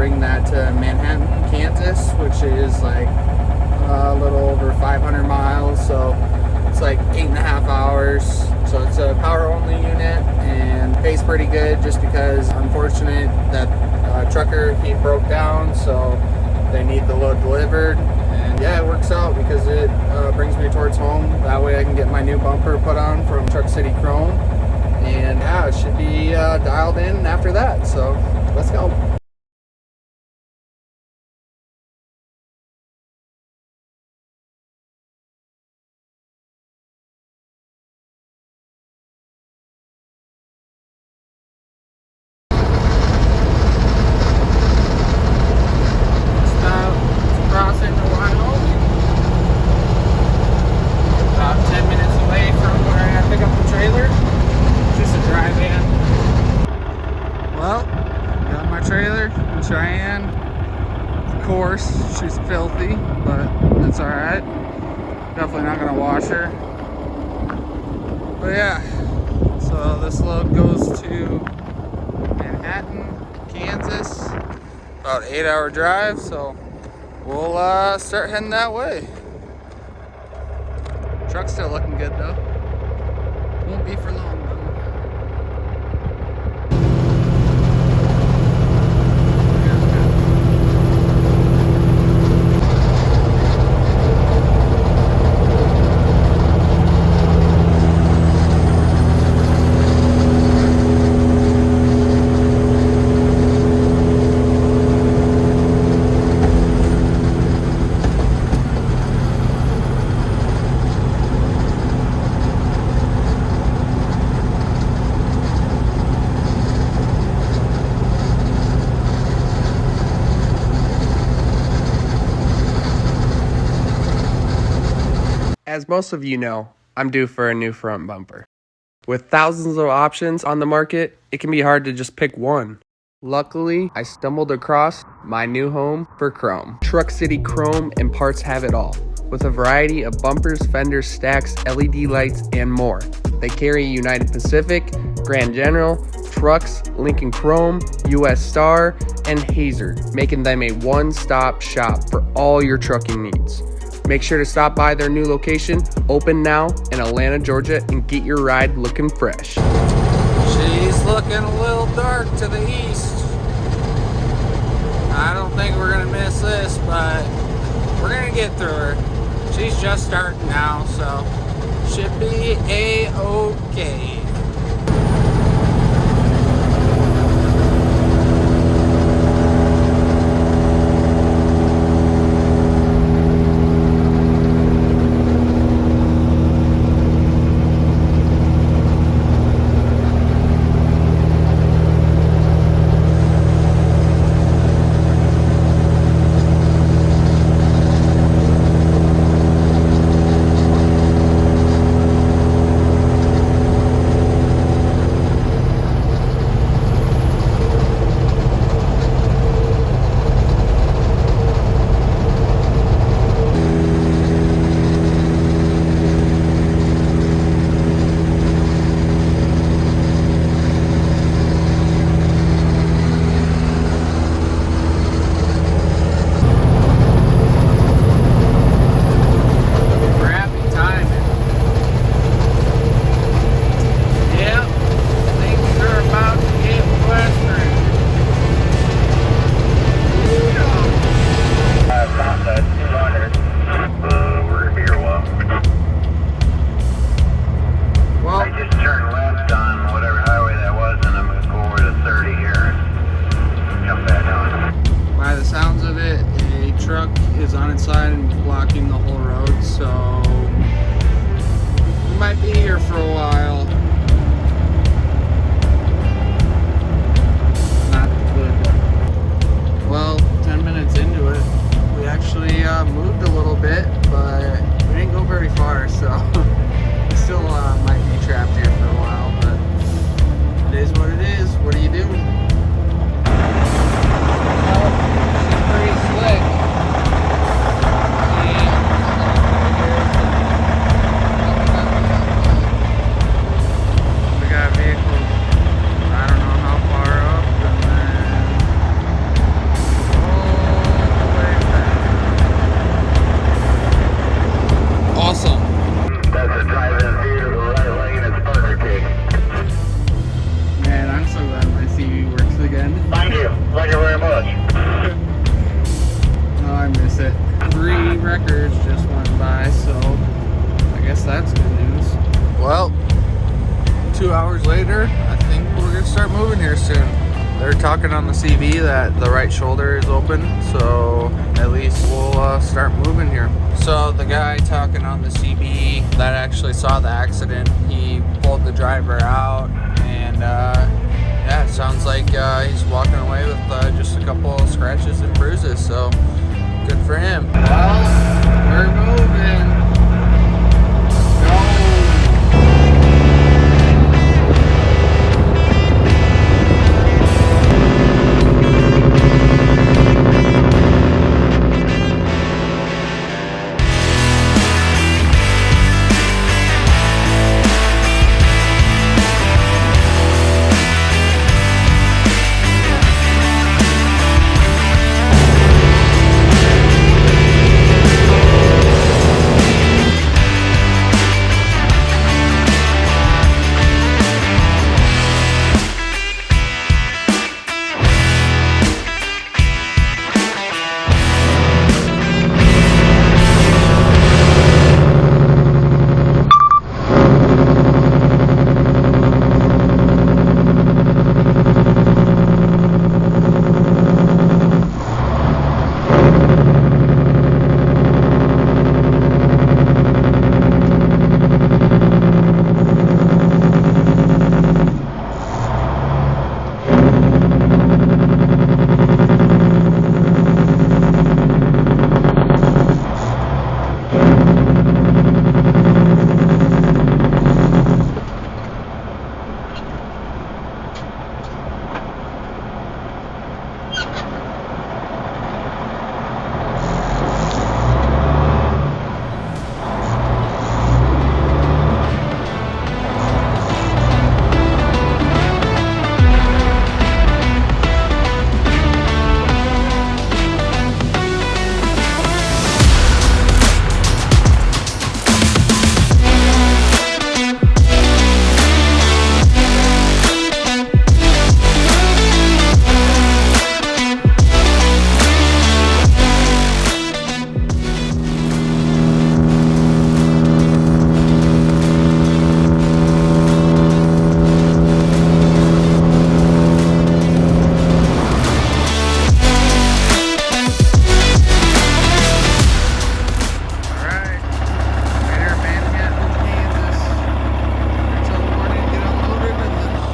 bring that to Manhattan, Kansas, which is like a little over 500 miles. So it's like 8.5 hours. So it's a power only unit and pays pretty good, just because unfortunate that trucker, he broke down, so they need the load delivered. And yeah, it works out because it brings me towards home. That way I can get my new bumper put on from Truck City Chrome, and yeah, it should be dialed in after that. So let's go. She's filthy, but it's alright. Definitely not gonna wash her. But yeah, so this load goes to Manhattan, Kansas. About 8-hour drive, so we'll start heading that way. Truck's still looking good though. Won't be for long though. As most of you know, I'm due for a new front bumper. With thousands of options on the market, it can be hard to just pick one. Luckily, I stumbled across my new home for Chrome. Truck City Chrome and parts have it all, with a variety of bumpers, fenders, stacks, LED lights, and more. They carry United Pacific, Grand General, Trucks, Lincoln Chrome, US Star, and Hazer, making them a one-stop shop for all your trucking needs. Make sure to stop by their new location, open now in Atlanta, Georgia, and get your ride looking fresh. She's looking a little dark to the east. I don't think we're gonna miss this, but we're gonna get through her. She's just starting now, so should be a-okay. weekend. Thank you. Thank you very much. Oh, I miss it. 3 records just went by, so I guess that's good news. Well, 2 hours later, I think we're gonna start moving here soon. They're talking on the CV that the right shoulder is open, so at least we'll start moving here. So the guy talking on the CV that actually saw the accident, he pulled the driver out, and yeah, it sounds like he's walking away with just a couple of scratches and bruises, so good for him. Well, we're moving.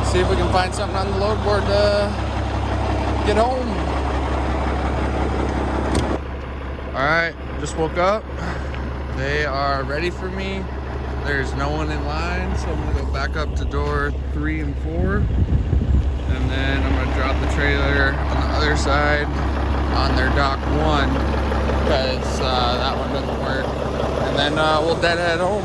See if we can find something on the load board to get home. Alright, just woke up. They are ready for me. There's no one in line, so I'm gonna go back up to door 3 and 4. And then I'm gonna drop the trailer on the other side on their dock 1, because that one doesn't work. And then we'll deadhead home.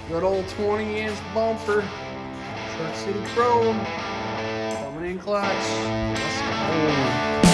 Good old 20-inch bumper. Truck City Chrome. Coming in clutch. Let's go.